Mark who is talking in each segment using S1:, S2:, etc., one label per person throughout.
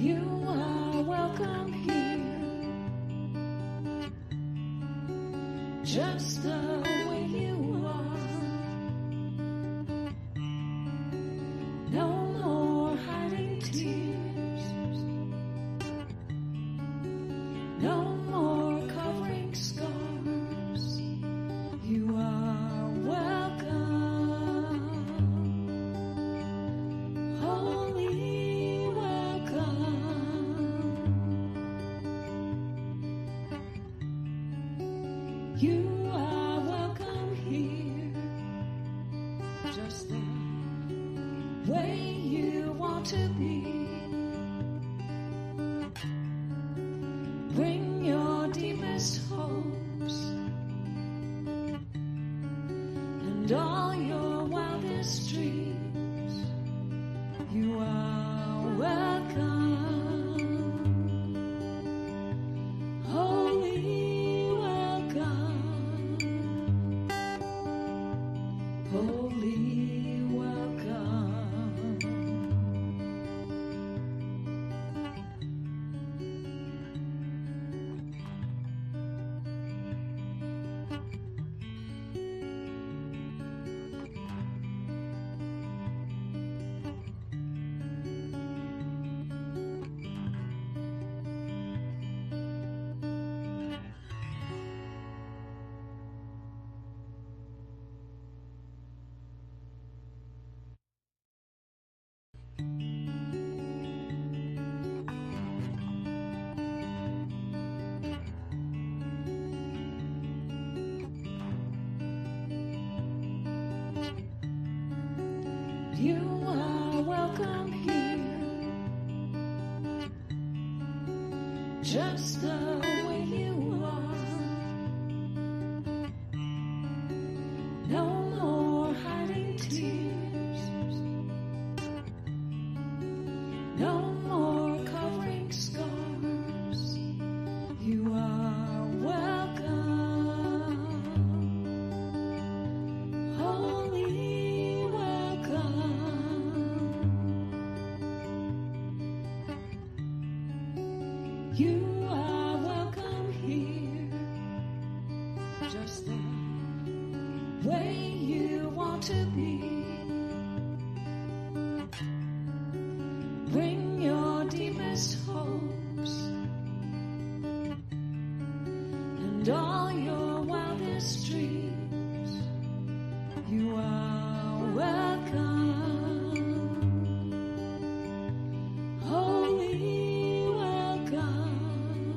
S1: You are welcome here, just the way you are. No more hiding tears, no more covering scars. You are welcome, holy welcome. You are welcome here, just the way you want to be. Bring your deepest hopes and all your wildest dreams. You are welcome, holy welcome, holy welcome. You are welcome here, just the way you are. No more hiding tears, no more covering scars. You are welcome, holy welcome. You are welcome here, just the way you want to be. Bring your deepest hopes and all your wildest dreams. You are welcome, holy welcome,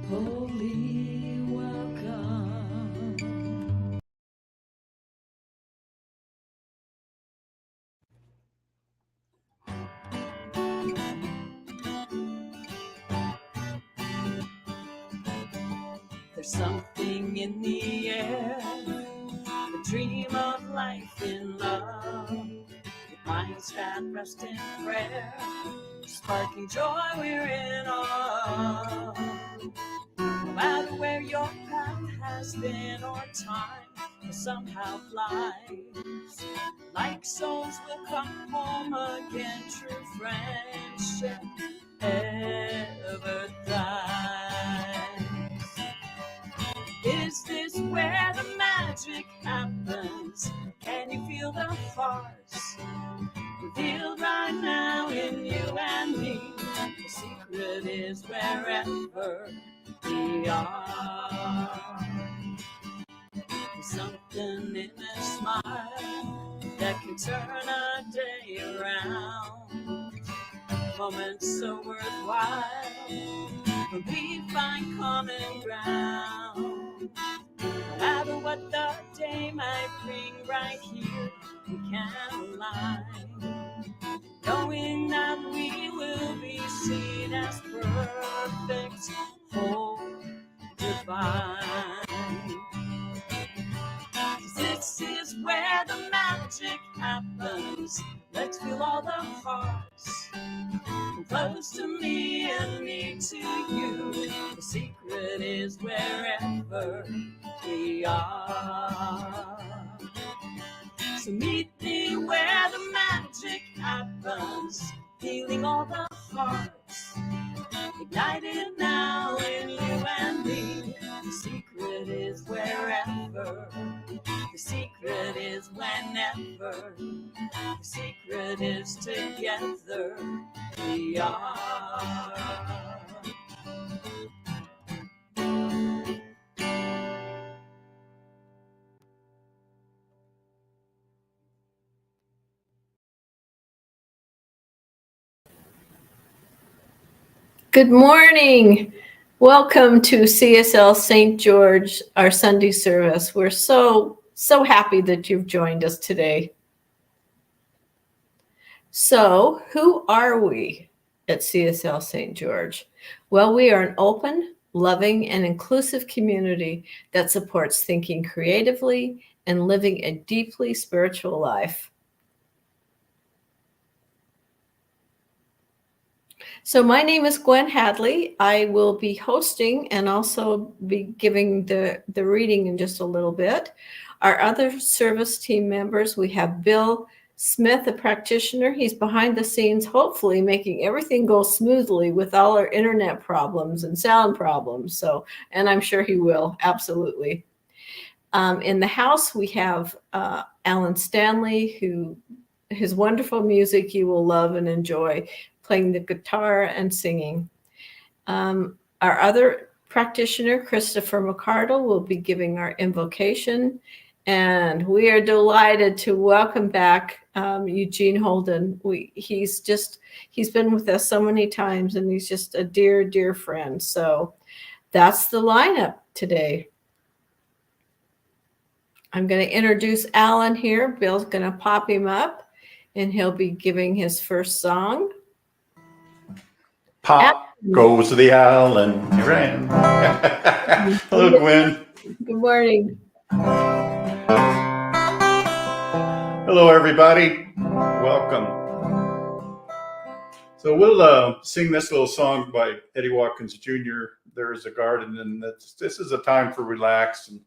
S1: holy welcome. There's something in the air, the dream of life in love, with minds that rest in prayer, sparking joy we're in awe. No matter where your path has been or time will somehow flies, like souls will come home again, true friendship ever thrives. Is this where the magic happens? Can you feel the hearts revealed right now in you and me? The secret is wherever we are. There's something in a smile that can turn a day around. Moments so worthwhile when we find common ground. No matter what the day might bring, right here we can align, knowing that we will be seen as perfect, whole, divine. This is where the magic happens. Let's feel all the hearts come close to me and me to you. The secret is wherever we are. So meet me where the magic happens. healing all the hearts, ignited now in you and me. The secret is wherever, the secret is whenever, the secret is together we are. Good morning. Welcome to CSL St. George, our Sunday service. We're so happy that you've joined us today. So, who are we at CSL St. George? Well, we are an open, loving, and inclusive community that supports thinking creatively and living a deeply spiritual life. So my name is Gwen Hadley. I will be hosting and also be giving the reading in just a little bit. Our other service team members, we have Bill Smith, a practitioner. He's behind the scenes, hopefully making everything go smoothly with all our internet problems and sound problems. So, and I'm sure he will, absolutely. In the house, we have Alan Stanley, who his wonderful music you will love and enjoy, playing the guitar and singing. Our other practitioner, Christopher McCardle, will be giving our invocation. And we are delighted to welcome back Eugene Holden. He's been with us so many times, and he's just a dear, dear friend. So that's the lineup today. I'm going to introduce Alan here. Bill's going to pop him up, and he'll be giving his first song.
S2: Pop goes the Alan. He ran. Hello, Gwen.
S1: Good morning.
S2: Hello, everybody. Welcome. So we'll sing this little song by Eddie Watkins Jr., There is a Garden. And this is a time for relax and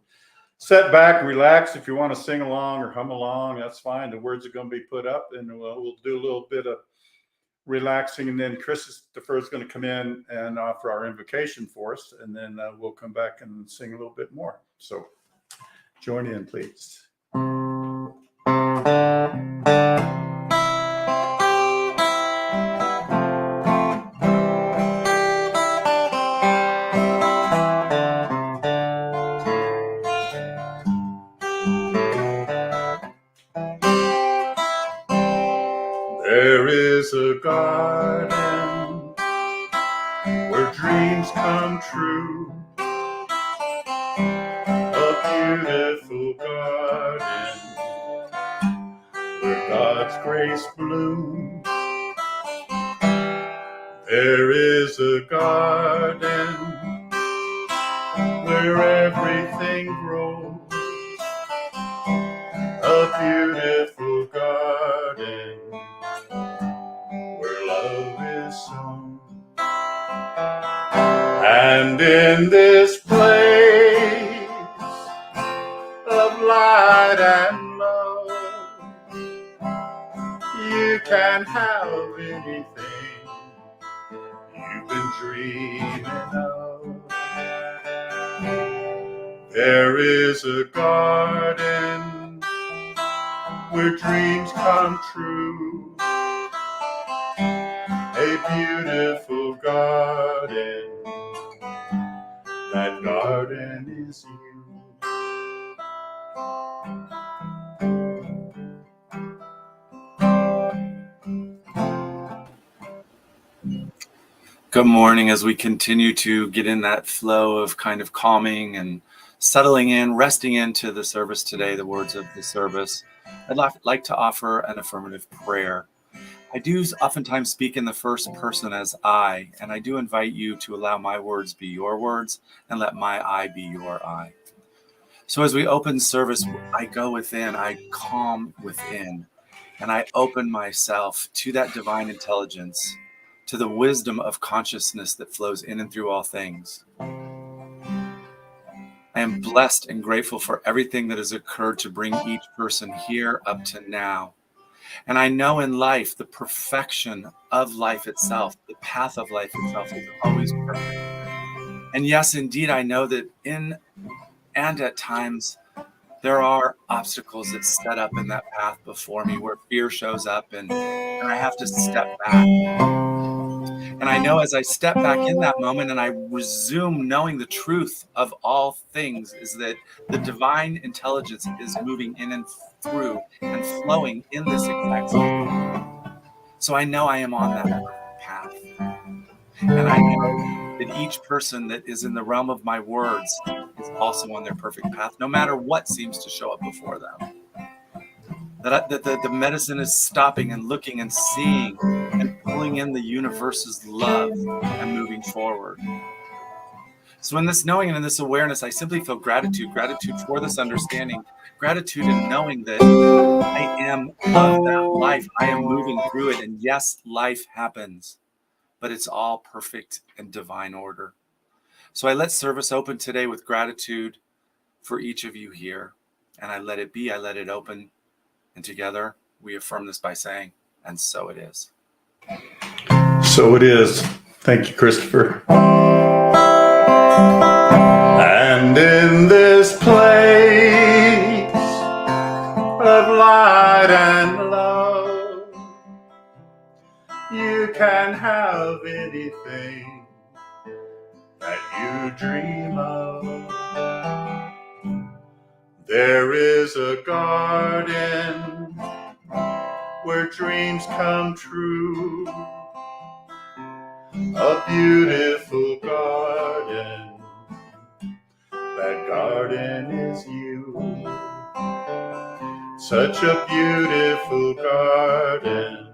S2: set back, relax. If you want to sing along or hum along, that's fine. The words are going to be put up, and we'll do a little bit of relaxing, and then Christopher is going to come in and offer our invocation for us, and then we'll come back and sing a little bit more. So join in, please. There is a garden where dreams come true, a beautiful garden where God's grace blooms. There is a garden where everything grows, a beautiful garden where love is sown. And in this place of light and love, you can have anything you've been dreaming of. There is a garden where dreams come true, a beautiful garden. That garden is you.
S3: Good morning. As we continue to get in that flow of kind of calming and settling in, resting into the service today, the words of the service, I'd like to offer an affirmative prayer. I do oftentimes speak in the first person as I, and I do invite you to allow my words be your words and let my I be your I. So as we open service, I go within, I calm within, and I open myself to that divine intelligence, to the wisdom of consciousness that flows in and through all things. I am blessed and grateful for everything that has occurred to bring each person here up to now. And I know in life, the perfection of life itself, the path of life itself is always perfect. And yes, indeed, I know that and at times there are obstacles that set up in that path before me where fear shows up and I have to step back. And I know as I step back in that moment and I resume knowing the truth of all things is that the divine intelligence is moving in and through and flowing in this exact situation. So I know I am on that path. And I know that each person that is in the realm of my words is also on their perfect path, no matter what seems to show up before them. That the medicine is stopping and looking and seeing and pulling in the universe's love and moving forward. So in this knowing and in this awareness, I simply feel gratitude for this understanding, gratitude in knowing that I am of that life. I am moving through it. And yes, life happens, but it's all perfect and divine order. So I let service open today with gratitude for each of you here. And I let it be, I let it open. And together we affirm this by saying, and so it is.
S2: So it is. Thank you, Christopher. And in this place of light and love, you can have anything that you dream of. There is a garden where dreams come true, a beautiful garden. That garden is you. Such a beautiful garden.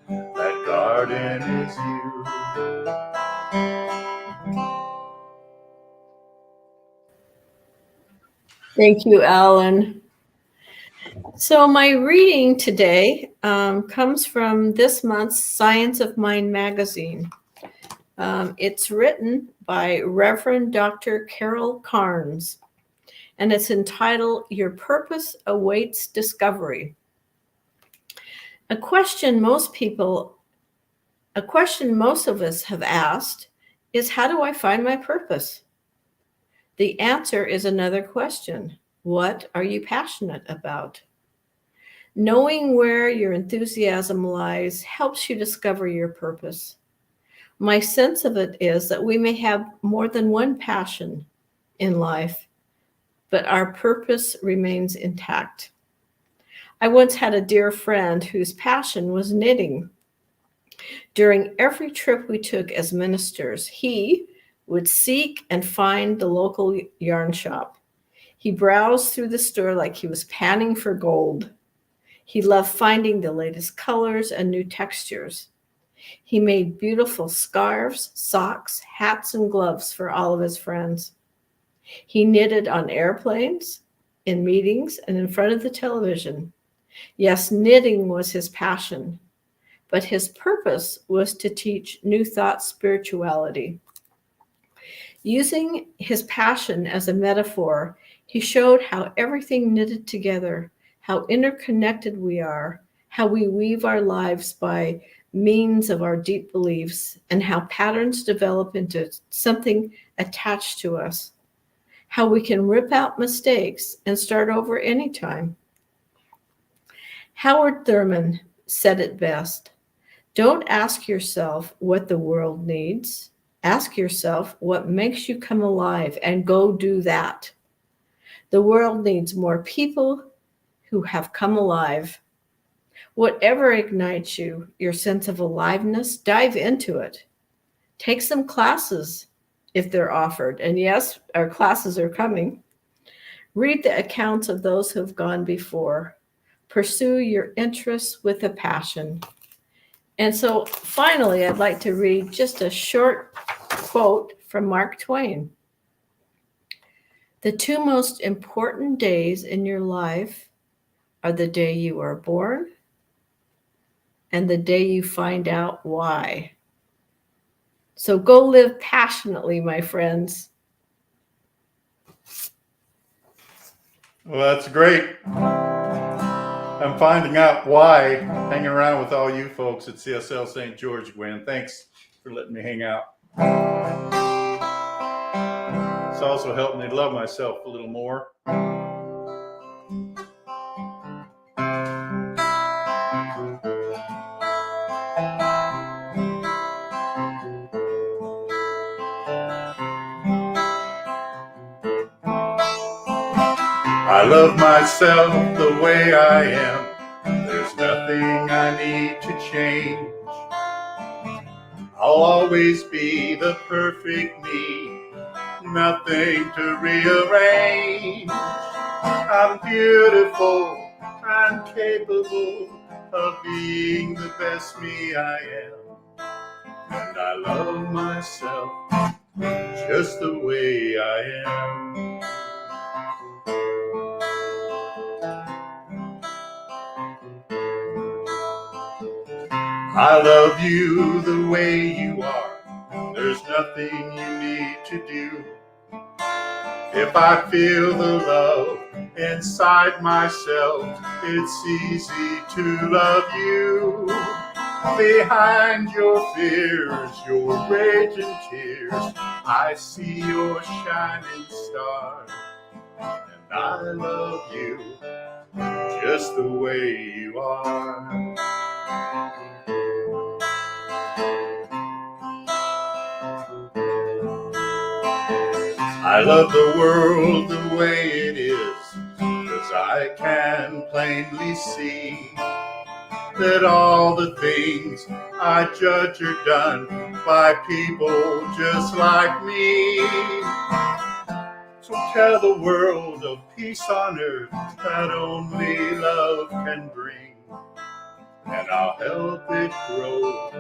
S2: That garden is you.
S1: Thank you, Alan. So my reading today comes from this month's Science of Mind magazine. It's written by Reverend Dr. Carol Carnes, and it's entitled, Your Purpose Awaits Discovery. A question most of us have asked is, how do I find my purpose? The answer is another question. What are you passionate about? Knowing where your enthusiasm lies helps you discover your purpose. My sense of it is that we may have more than one passion in life, but our purpose remains intact. I once had a dear friend whose passion was knitting. During every trip we took as ministers, he would seek and find the local yarn shop. He browsed through the store like he was panning for gold. He loved finding the latest colors and new textures. He made beautiful scarves, socks, hats, and gloves for all of his friends. He knitted on airplanes, in meetings, and in front of the television. Yes, knitting was his passion, but his purpose was to teach New Thought spirituality. Using his passion as a metaphor, he showed how everything knitted together, how interconnected we are, how we weave our lives by means of our deep beliefs, and how patterns develop into something attached to us, how we can rip out mistakes and start over anytime. Howard Thurman said it best. Don't ask yourself what the world needs. Ask yourself what makes you come alive and go do that. The world needs more people who have come alive. Whatever ignites you, your sense of aliveness, dive into it. Take some classes if they're offered. And yes, our classes are coming. Read the accounts of those who have gone before. Pursue your interests with a passion. And so finally, I'd like to read just a short quote from Mark Twain. The two most important days in your life are the day you are born and the day you find out why. So go live passionately, my friends.
S2: Well, that's great. I'm finding out why hanging around with all you folks at CSL St. George, Gwen. Thanks for letting me hang out. It's also helped me love myself a little more. I love myself the way I am. There's nothing I need to change. I'll always be the perfect me, nothing to rearrange. I'm beautiful, I'm capable of being the best me I am. And I love myself just the way I am. I love you the way you are. There's nothing you need to do. If I feel the love inside myself, it's easy to love you. Behind your fears, your rage and tears, I see your shining star. And I love you just the way you are. I love the world the way it is, 'cause I can plainly see that all the things I judge are done by people just like me. So tell the world of peace on earth that only love can bring, and I'll help it grow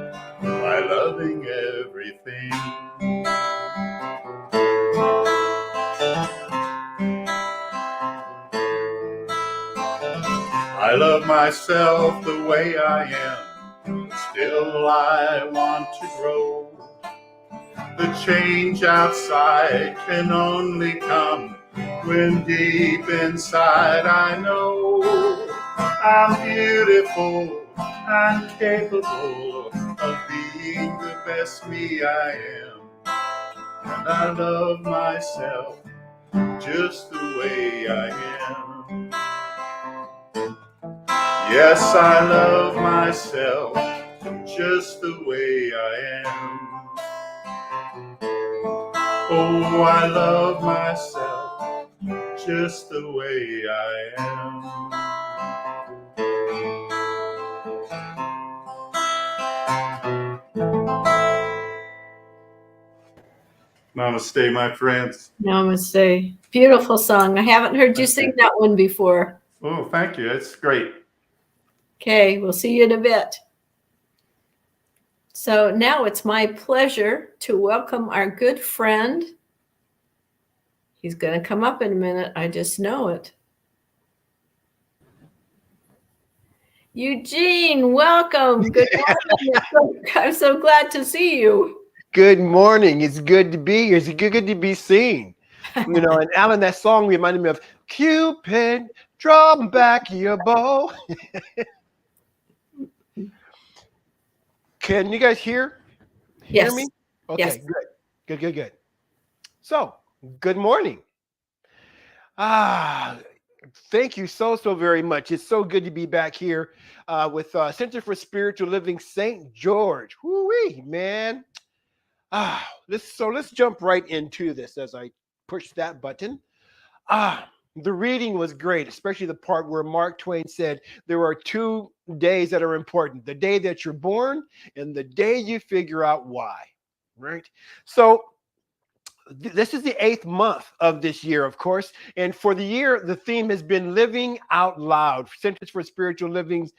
S2: by loving everything. I love myself the way I am, still I want to grow. The change outside can only come when deep inside I know I'm beautiful, I'm capable of being the best me I am. And I love myself just the way I am. Yes, I love myself just the way I am. Oh, I love myself just the way I am. Namaste, my friends.
S1: Namaste. Beautiful song. I haven't heard you sing that one before.
S2: Oh, thank you. It's great.
S1: Okay, we'll see you in a bit. So now it's my pleasure to welcome our good friend. He's going to come up in a minute. I just know it. Eugene, welcome. Good morning. I'm so glad to see you.
S4: Good morning. It's good to be here. It's good to be seen. You know, and Alan, that song reminded me of Cupid, draw back your bow. Can you guys hear
S1: Yes.
S4: me? Okay,
S1: Yes.
S4: Good. So, good morning. Thank you so very much. It's so good to be back here with Center for Spiritual Living St. George. Woo-wee, man. Let's jump right into this as I push that button. The reading was great, especially the part where Mark Twain said there are 2 days that are important: the day that you're born and the day you figure out why, right? So this is the 8th month of this year, of course. And for the year, the theme has been Living Out Loud. Centers for Spiritual Living's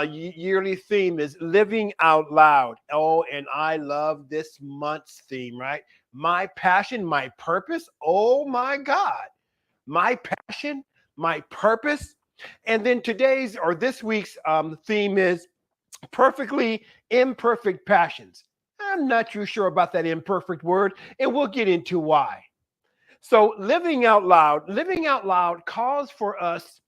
S4: yearly theme is Living Out Loud. Oh, and I love this month's theme, right? My passion, my purpose. Oh, my God. My passion, my purpose. And then today's or this week's theme is Perfectly Imperfect Passions. I'm not too sure about that imperfect word, and we'll get into why. So living out loud calls for us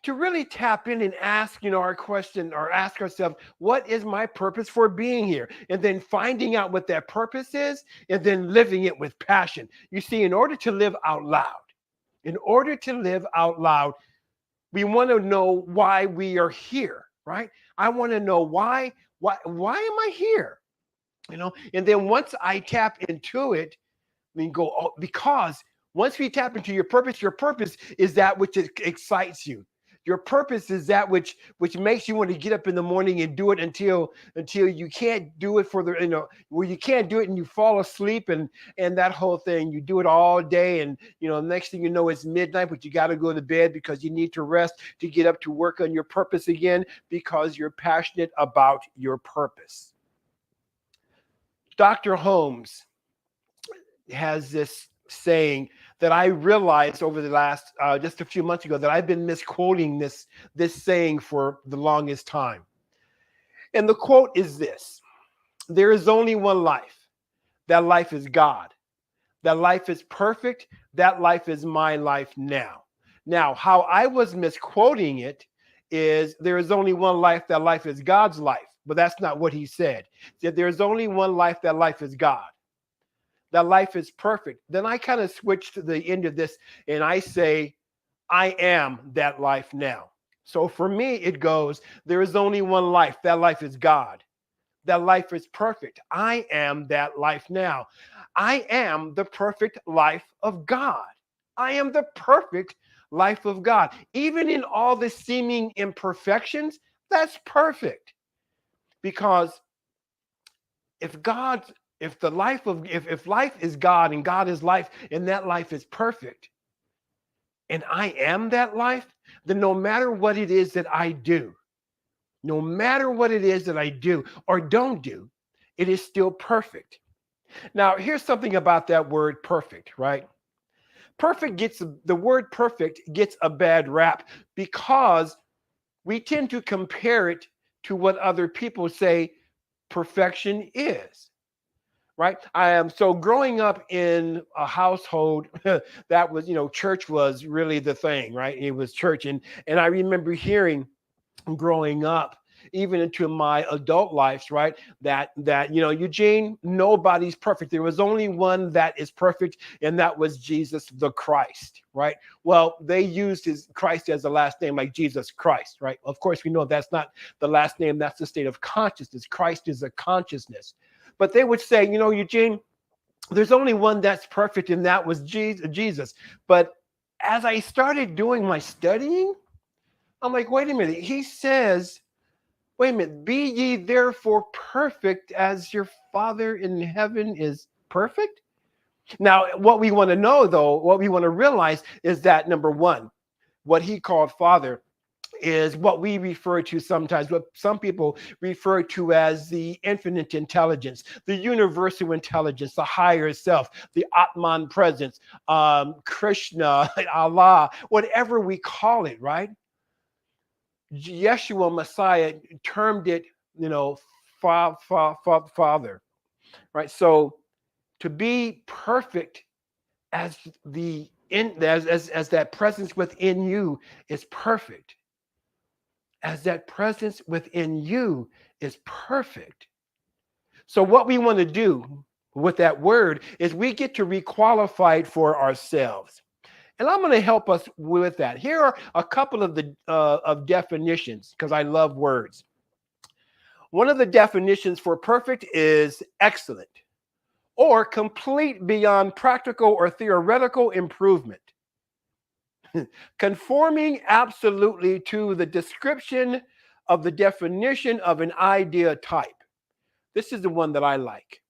S4: to really tap in and ask, our question, or ask ourselves, what is my purpose for being here? And then finding out what that purpose is, and then living it with passion. You see, in order to live out loud, we want to know why we are here, right? I want to know why am I here? And then once I tap into it, we go, oh, because once we tap into your purpose is that which excites you. Your purpose is that which makes you want to get up in the morning and do it until you can't do it where you can't do it and you fall asleep, and that whole thing. You do it all day, and next thing you know it's midnight, but you got to go to bed because you need to rest to get up to work on your purpose again, because you're passionate about your purpose. Dr. Holmes has this saying that I realized over the last just a few months ago, that I've been misquoting this saying for the longest time. And the quote is this: there is only one life. That life is God. That life is perfect. That life is my life now. Now, how I was misquoting it is, there is only one life. That life is God's life. But that's not what he said. He said, there's only one life. That life is God. That life is perfect. Then I kind of switch to the end of this, and I say, I am that life now. So for me, it goes, there is only one life. That life is God. That life is perfect. I am that life now. I am the perfect life of God. I am the perfect life of God. Even in all the seeming imperfections, that's perfect. Because if life is God and God is life, and that life is perfect, and I am that life, then no matter what it is that I do, or don't do, it is still perfect. Now, here's something about that word perfect, right? The word perfect gets a bad rap because we tend to compare it to what other people say perfection is. Right. So growing up in a household that was, church was really the thing, right? It was church. And I remember hearing growing up, even into my adult lives, right, that Eugene, nobody's perfect. There was only one that is perfect, and that was Jesus the Christ, right? Well, they used his Christ as the last name, like Jesus Christ, right? Of course, we know that's not the last name. That's the state of consciousness. Christ is a consciousness. But they would say, Eugene, there's only one that's perfect, and that was Jesus. But as I started doing my studying, I'm like, wait a minute. He says, wait a minute, be ye therefore perfect as your Father in heaven is perfect? Now, what we want to know, though, what we want to realize is that, number one, what he called Father is what we refer to sometimes, what some people refer to as the infinite intelligence, the universal intelligence, the higher self, the Atman presence, Krishna, Allah, whatever we call it, right? Yeshua Messiah termed it, Father, right? So to be perfect as as that presence within you is perfect. As that presence within you is perfect. So what we want to do with that word is we get to requalify it for ourselves. And I'm going to help us with that. Here are a couple of the definitions, because I love words. One of the definitions for perfect is excellent, or complete beyond practical or theoretical improvement. Conforming absolutely to the description of the definition of an idea type. This is the one that I like.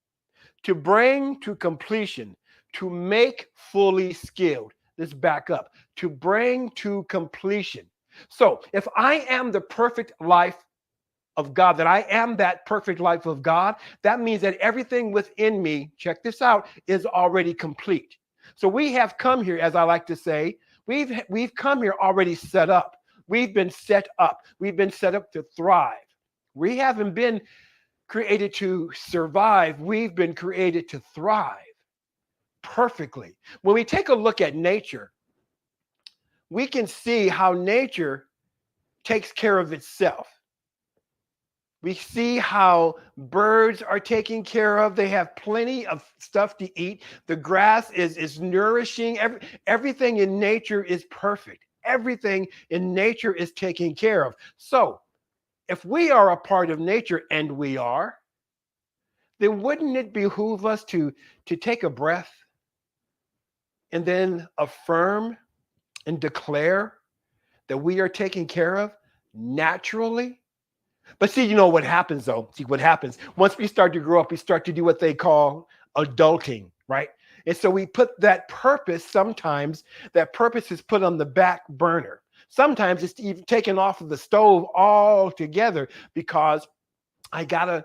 S4: To bring to completion, to make fully skilled. Let's back up. To bring to completion. So if I am the perfect life of God, that I am that perfect life of God, that means that everything within me, check this out, is already complete. So we have come here, as I like to say, we've come here already set up. We've been set up. We've been set up to thrive. We haven't been created to survive. We've been created to thrive perfectly. When we take a look at nature, we can see how nature takes care of itself. We see how birds are taken care of. They have plenty of stuff to eat. The grass is nourishing. Everything in nature is perfect. Everything in nature is taken care of. So if we are a part of nature, and we are, then wouldn't it behoove us to take a breath and then affirm and declare that we are taken care of naturally? But see, you know what happens though? See what happens once we start to grow up, we start to do what they call adulting, right? And so we put that purpose, sometimes that purpose is put on the back burner. Sometimes it's even taken off of the stove altogether because I gotta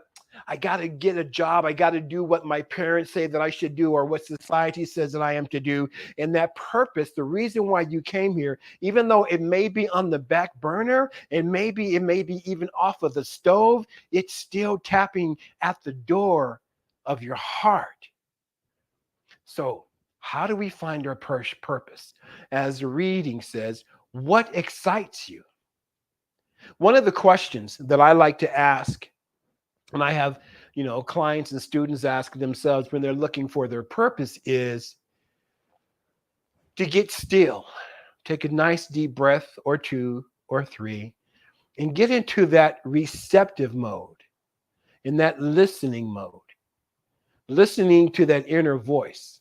S4: get a job. I gotta do what my parents say that I should do or what society says that I am to do. And that purpose, the reason why you came here, even though it may be on the back burner and maybe it may be even off of the stove, it's still tapping at the door of your heart. So how do we find our purpose? As the reading says, what excites you? One of the questions that I like to ask, and I have, clients and students ask themselves when they're looking for their purpose, is to get still, take a nice deep breath or two or three, and get into that receptive mode, in that listening mode, listening to that inner voice,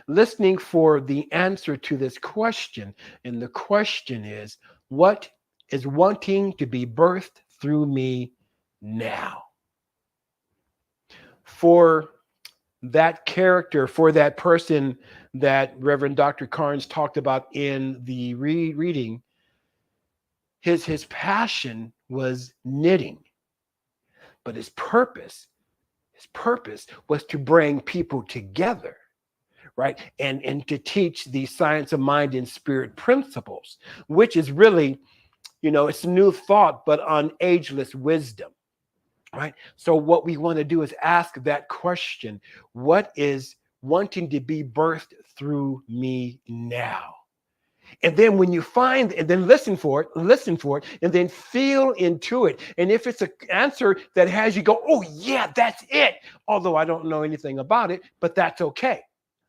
S4: listening for the answer to this question. And the question is, what is wanting to be birthed through me now? For that character, for that person that Reverend Dr. Carnes talked about in the reading, his passion was knitting, but his purpose was to bring people together, right? And to teach the science of mind and spirit principles, which is really, it's new thought, but on ageless wisdom. Right. So what we want to do is ask that question: what is wanting to be birthed through me now? And then when you find, and then listen for it, and then feel into it. And if it's an answer that has you go, oh yeah, that's it. Although I don't know anything about it, but that's okay.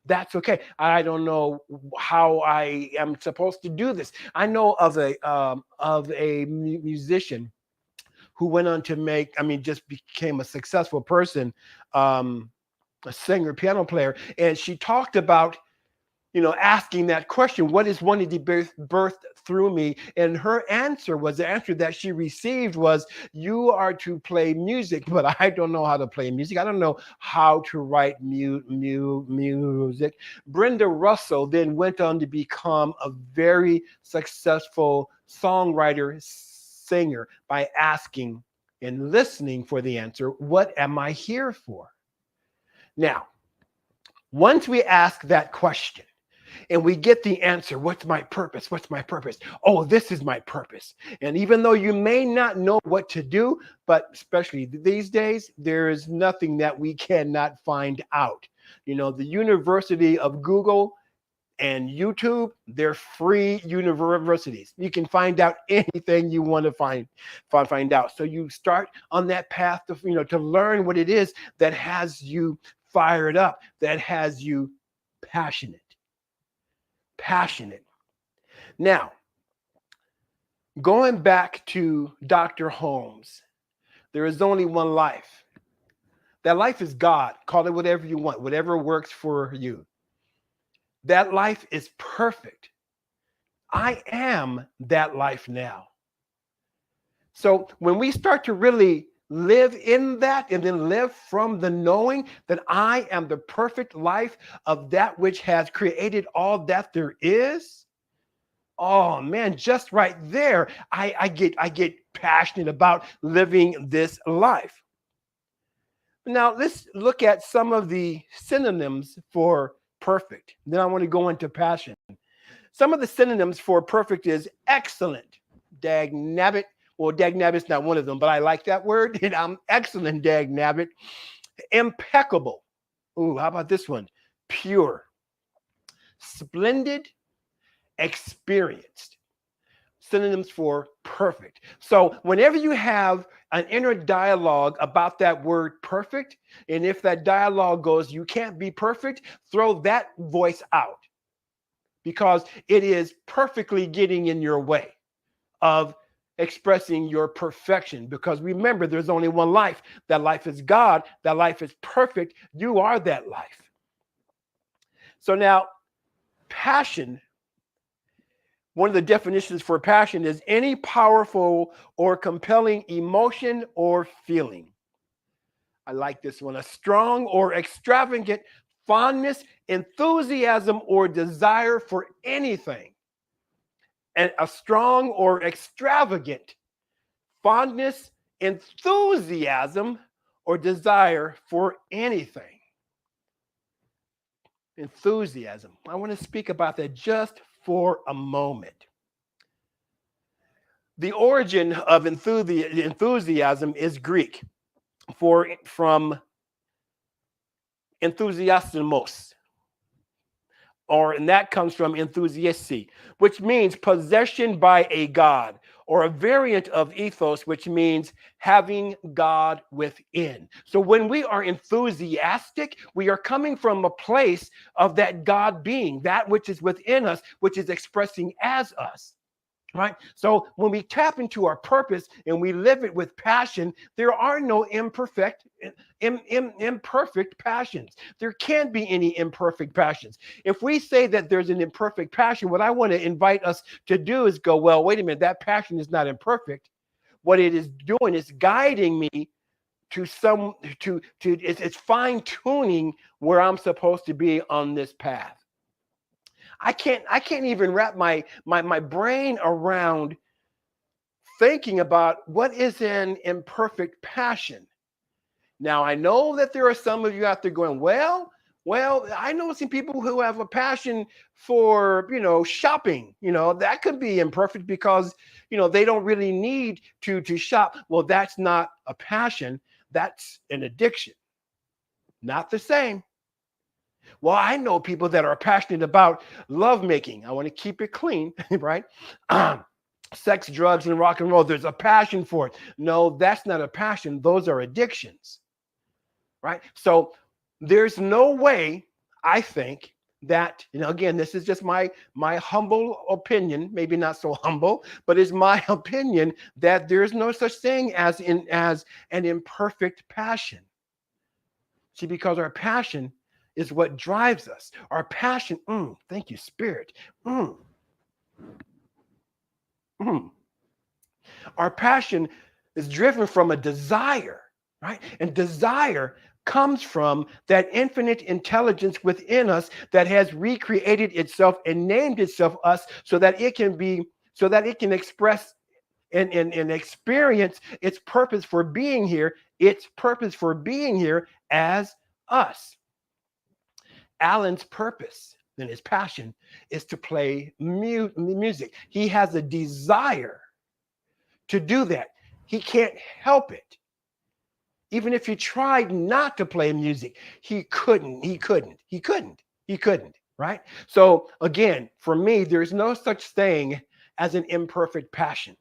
S4: That's okay. I don't know how I am supposed to do this. I know of a musician who went on to just became a successful person, a singer, piano player. And she talked about, asking that question, what is wanting to be birthed through me? And her answer was, the answer that she received was, you are to play music, but I don't know how to play music. I don't know how to write music. Brenda Russell then went on to become a very successful songwriter, singer, by asking and listening for the answer, what am I here for? Now, once we ask that question and we get the answer, what's my purpose? What's my purpose? Oh, this is my purpose. And even though you may not know what to do, but especially these days, there is nothing that we cannot find out. The University of Google and YouTube, they're free universities. You can find out anything you want to find out. So you start on that path to learn what it is that has you fired up, that has you passionate. Now, going back to Dr. Holmes, there is only one life. That life is God. Call it whatever you want, whatever works for you. That life is perfect. I am that life now. So when we start to really live in that and then live from the knowing that I am the perfect life of that which has created all that there is, oh man, just right there, I get passionate about living this life. Now let's look at some of the synonyms for perfect. Then I want to go into passion. Some of the synonyms for perfect is excellent, dagnabbit. Well, dagnabbit's not one of them, but I like that word. And I'm excellent, dagnabbit. Impeccable. Ooh, how about this one? Pure. Splendid, experienced. synonyms for perfect. So whenever you have an inner dialogue about that word perfect, and if that dialogue goes, you can't be perfect, throw that voice out, because it is perfectly getting in your way of expressing your perfection. Because remember, there's only one life. That life is God. That life is perfect. You are that life. So now, passion, one of the definitions for passion is any powerful or compelling emotion or feeling. I like this one. A strong or extravagant fondness, enthusiasm, or desire for anything. And a strong or extravagant fondness, enthusiasm, or desire for anything. Enthusiasm. I want to speak about that just for a moment. The origin of enthusiasm is Greek, from enthusiasmos, and that comes from enthusiassi, which means possession by a god, or a variant of ethos, which means having God within. So when we are enthusiastic, we are coming from a place of that God being, that which is within us, which is expressing as us. Right? So when we tap into our purpose and we live it with passion, there are no imperfect passions. There can't be any imperfect passions. If we say that there's an imperfect passion, what I want to invite us to do is go, well, wait a minute, that passion is not imperfect. What it is doing is guiding me to it's fine tuning where I'm supposed to be on this path. I can't even wrap my brain around thinking about what is an imperfect passion. Now, I know that there are some of you out there going, well, I know some people who have a passion for, shopping. That could be imperfect because, they don't really need to shop. Well, that's not a passion. That's an addiction. Not the same. Well, I know people that are passionate about lovemaking. I want to keep it clean, right? Sex, drugs, and rock and roll. There's a passion for it. No, that's not a passion. Those are addictions, right? So there's no way, I think, that, again, this is just my humble opinion, maybe not so humble, but it's my opinion that there's no such thing as an imperfect passion. See, because our passion is what drives us. Our passion, thank you, Spirit. Our passion is driven from a desire, right? And desire comes from that infinite intelligence within us that has recreated itself and named itself us so that it can express and experience its purpose for being here, as us. Alan's purpose and his passion is to play music. He has a desire to do that. He can't help it. Even if he tried not to play music, he couldn't, right? So again, for me, there's no such thing as an imperfect passion.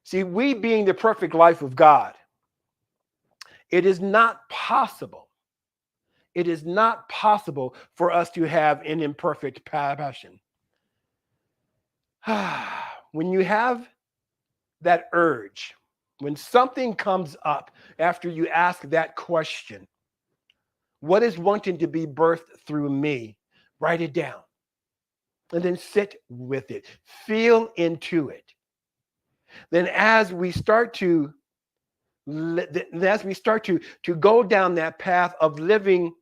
S4: See, we being the perfect life of God, it is not possible for us to have an imperfect passion. When you have that urge, when something comes up after you ask that question, what is wanting to be birthed through me? Write it down and then sit with it. Feel into it. Then as we start to go down that path of living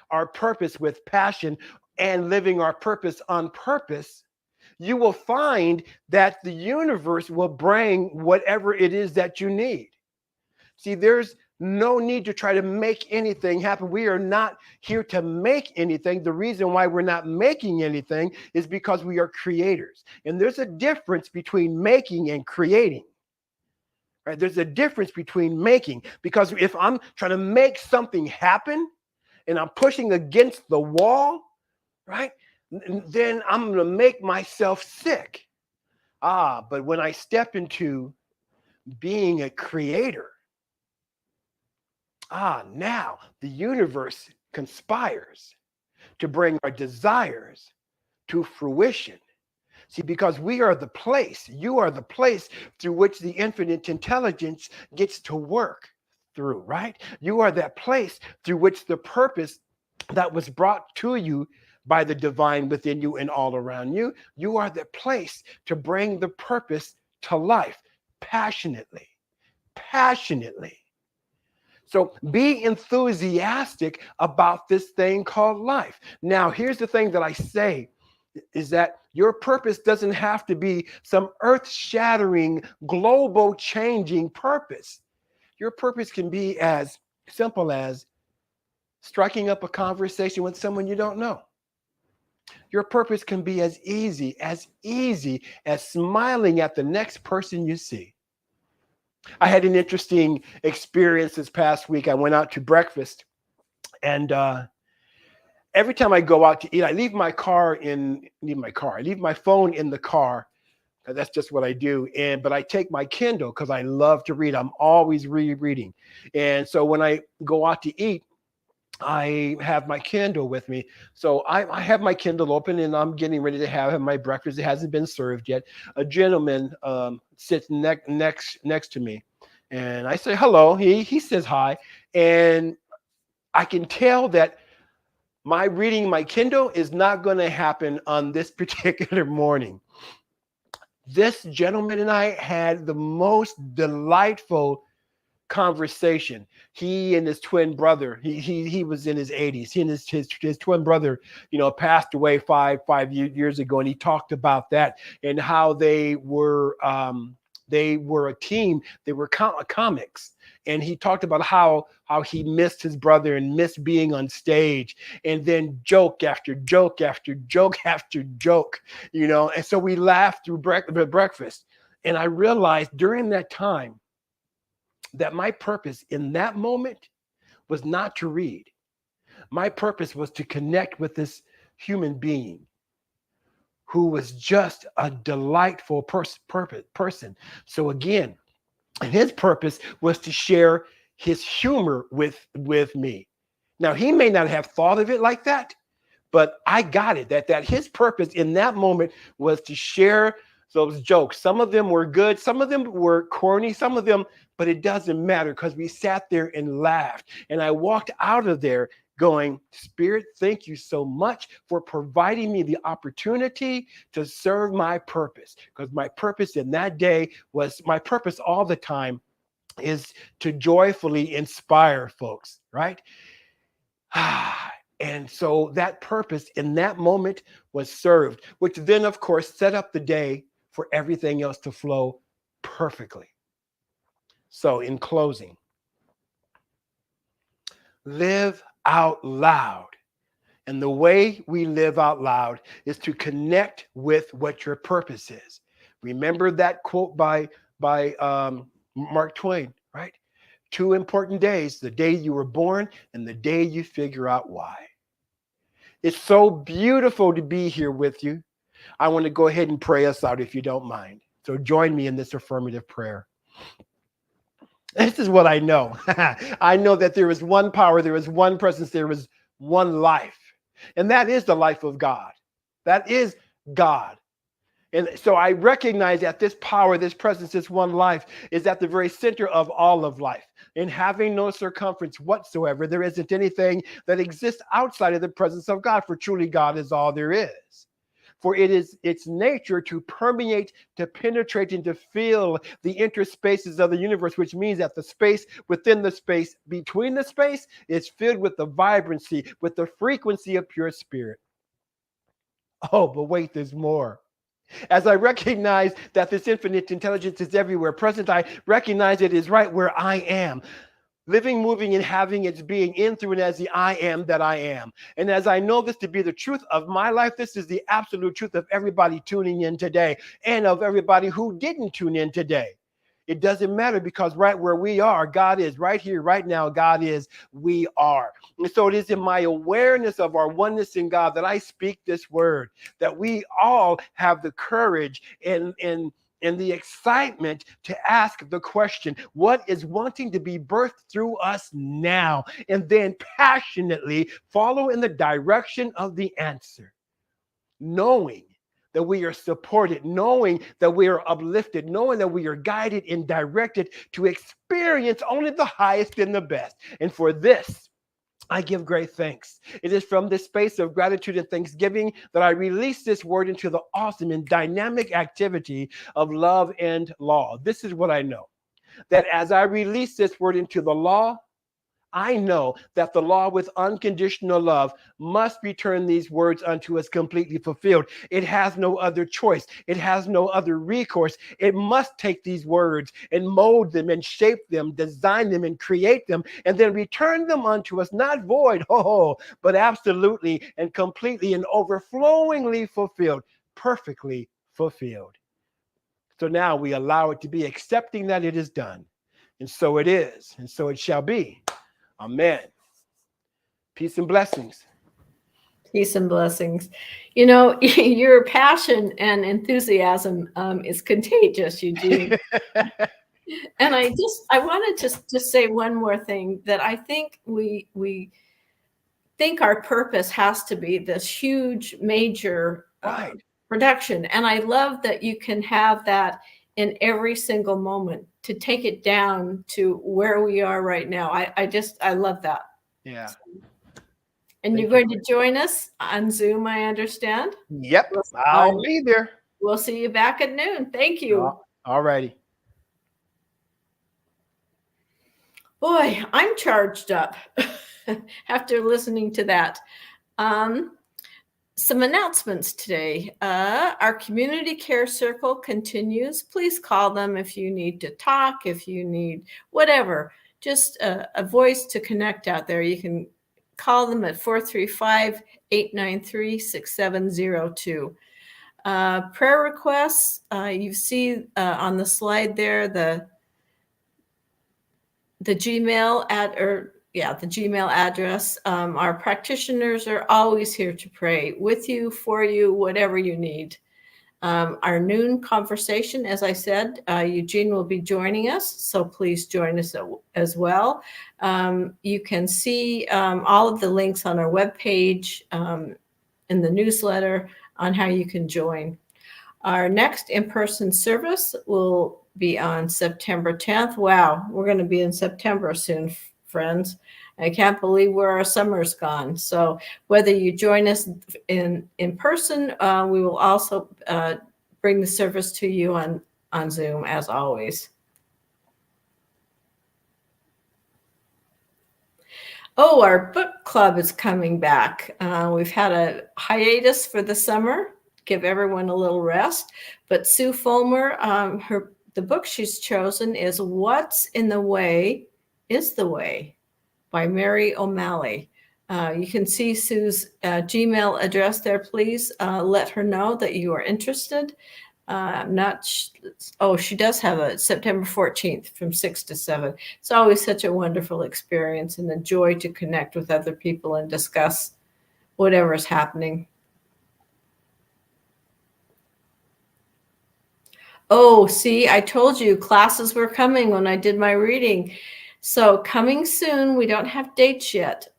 S4: our purpose with passion and living our purpose on purpose, you will find that the universe will bring whatever it is that you need. See, there's no need to try to make anything happen. We are not here to make anything. The reason why we're not making anything is because we are creators. And there's a difference between making and creating. Right? There's a difference between making, because if I'm trying to make something happen and I'm pushing against the wall, right? then I'm going to make myself sick. But when I step into being a creator, now the universe conspires to bring our desires to fruition. See, because we are the place, you are the place through which the infinite intelligence gets to work through, right? You are that place through which the purpose that was brought to you by the divine within you and all around you, you are the place to bring the purpose to life passionately, passionately. So be enthusiastic about this thing called life. Now, here's the thing that I say is that your purpose doesn't have to be some earth-shattering, global-changing purpose. Your purpose can be as simple as striking up a conversation with someone you don't know. Your purpose can be as easy as smiling at the next person you see. I had an interesting experience this past week. I went out to breakfast, and every time I go out to eat, I leave my phone in the car. That's just what I do. But I take my Kindle because I love to read. I'm always rereading. And so when I go out to eat, I have my Kindle with me. So I have my Kindle open and I'm getting ready to have my breakfast. It hasn't been served yet. A gentleman sits next to me, and I say hello. He says hi, and I can tell that my reading my Kindle is not going to happen on this particular morning. This gentleman and I had the most delightful conversation. He and his twin brother, he was in his 80s. He and his twin brother, passed away five years ago, and he talked about that and how they were a team. They were comics. And he talked about how he missed his brother and missed being on stage, and then joke after joke after joke after joke, And so we laughed through breakfast. And I realized during that time that my purpose in that moment was not to read. My purpose was to connect with this human being who was just a delightful person. So again, and his purpose was to share his humor with me. Now, he may not have thought of it like that, but I got it, that his purpose in that moment was to share those jokes. Some of them were good, some of them were corny, some of them, but it doesn't matter because we sat there and laughed. And I walked out of there going, Spirit, thank you so much for providing me the opportunity to serve my purpose. Because my purpose in that day was, my purpose all the time is to joyfully inspire folks, right? And so that purpose in that moment was served, which then, of course, set up the day for everything else to flow perfectly. So in closing, live out loud. And the way we live out loud is to connect with what your purpose is. Remember that quote by Mark Twain, right? 2 important days, the day you were born and the day you figure out why. It's so beautiful to be here with you. I want to go ahead and pray us out if you don't mind. So join me in this affirmative prayer. This is what I know. I know that there is one power, there is one presence, there is one life. And that is the life of God. That is God. And so I recognize that this power, this presence, this one life is at the very center of all of life. And having no circumference whatsoever, there isn't anything that exists outside of the presence of God, for truly God is all there is. For it is its nature to permeate, to penetrate, and to fill the interspaces of the universe, which means that the space within the space, between the space, is filled with the vibrancy, with the frequency of pure spirit. Oh, but wait, there's more. As I recognize that this infinite intelligence is everywhere present, I recognize it is right where I am, living, moving, and having its being in, through, and as the I am that I am. And as I know this to be the truth of my life, this is the absolute truth of everybody tuning in today and of everybody who didn't tune in today. It doesn't matter, because right where we are, God is. Right here, right now, God is, we are. And so it is in my awareness of our oneness in God that I speak this word, that we all have the courage and the excitement to ask the question, what is wanting to be birthed through us now? And then passionately follow in the direction of the answer, knowing that we are supported, knowing that we are uplifted, knowing that we are guided and directed to experience only the highest and the best. And for this, I give great thanks. It is from this space of gratitude and thanksgiving that I release this word into the awesome and dynamic activity of love and law. This is what I know, that as I release this word into the law, I know that the law with unconditional love must return these words unto us completely fulfilled. It has no other choice. It has no other recourse. It must take these words and mold them and shape them, design them and create them, and then return them unto us, not void, but absolutely and completely and overflowingly fulfilled, perfectly fulfilled. So now we allow it to be, accepting that it is done. And so it is, and so it shall be. Amen. Peace and blessings.
S5: Peace and blessings. You know, your passion and enthusiasm is contagious, Eugene. And I wanted to just say one more thing, that I think we think our purpose has to be this huge, major production. And I love that you can have that in every single moment, to take it down to where we are right now. I love that.
S4: Yeah.
S5: And you're going to join us on Zoom, I understand.
S4: Yep. I'll be there.
S5: We'll see you back at noon. Thank you.
S4: All righty.
S5: Boy, I'm charged up after listening to that. Some announcements today. Our community care circle continues. Please call them if you need to talk, if you need whatever, just a voice to connect out there. You can call them at 435-893-6702. Prayer requests, you see on the slide there, the Gmail the Gmail address. Our practitioners are always here to pray with you, for you, whatever you need. Our noon conversation, as I said, Eugene will be joining us, so please join us as well. You can see all of the links on our webpage, in the newsletter, on how you can join. Our next in-person service will be on September 10th. Wow, we're going to be in September soon, friends. I can't believe where our summer's gone. So whether you join us in person, we will also bring the service to you on Zoom, as always. Oh, our book club is coming back. We've had a hiatus for the summer, give everyone a little rest. But Sue Fulmer, the book she's chosen is What's in the Way is the Way by Mary O'Malley. You can see Sue's Gmail address there. Please let her know that you are interested. She does have a September 14th from 6 to 7. It's always such a wonderful experience and a joy to connect with other people and discuss whatever is happening. Oh, see, I told you classes were coming when I did my reading. So coming soon, we don't have dates yet.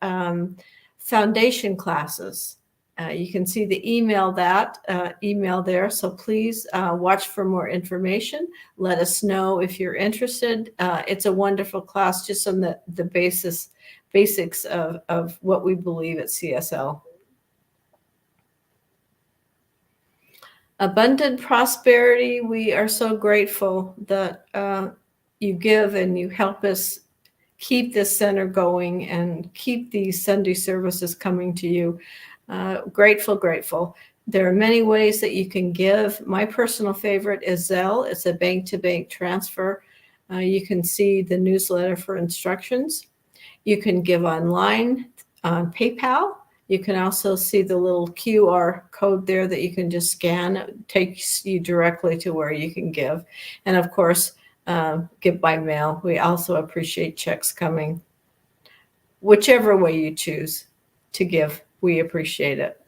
S5: Foundation classes. You can see the email there. So please watch for more information. Let us know if you're interested. It's a wonderful class, just on the basics of what we believe at CSL. Abundant prosperity. We are so grateful that you give and you help us keep this center going and keep these Sunday services coming to you. Grateful. There are many ways that you can give. My personal favorite is Zelle. It's a bank-to-bank transfer. You can see the newsletter for instructions. You can give online on PayPal. You can also see the little QR code there that you can just scan. It takes you directly to where you can give. And of course, give by mail. We also appreciate checks coming. Whichever way you choose to give, we appreciate it.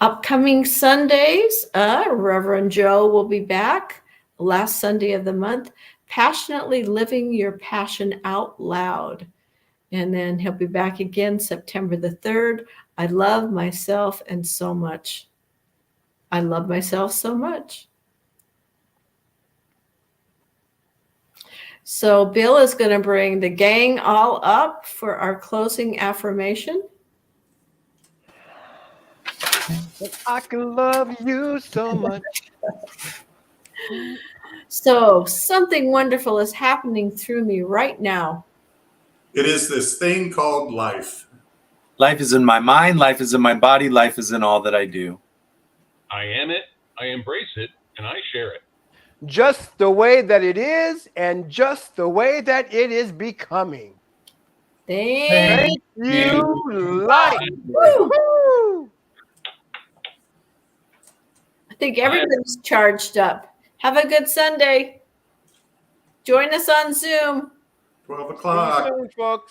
S5: Upcoming Sundays, Reverend Joe will be back last Sunday of the month, passionately living your passion out loud. And then he'll be back again September the 3rd. I love myself and so much. I love myself so much. So Bill is going to bring the gang all up for our closing affirmation.
S4: I can love you so much.
S5: So something wonderful is happening through me right now.
S2: It is this thing called life.
S3: Life is in my mind, life is in my body, life is in all that I do.
S6: I am it, I embrace it, and I share it.
S4: Just the way that it is and just the way that it is becoming.
S5: Thank
S4: You, life.
S5: you.
S4: Woo-hoo.
S5: I think everybody's charged up. Have a good Sunday. Join us on Zoom.
S2: 12
S4: See you
S2: o'clock.
S4: soon, folks.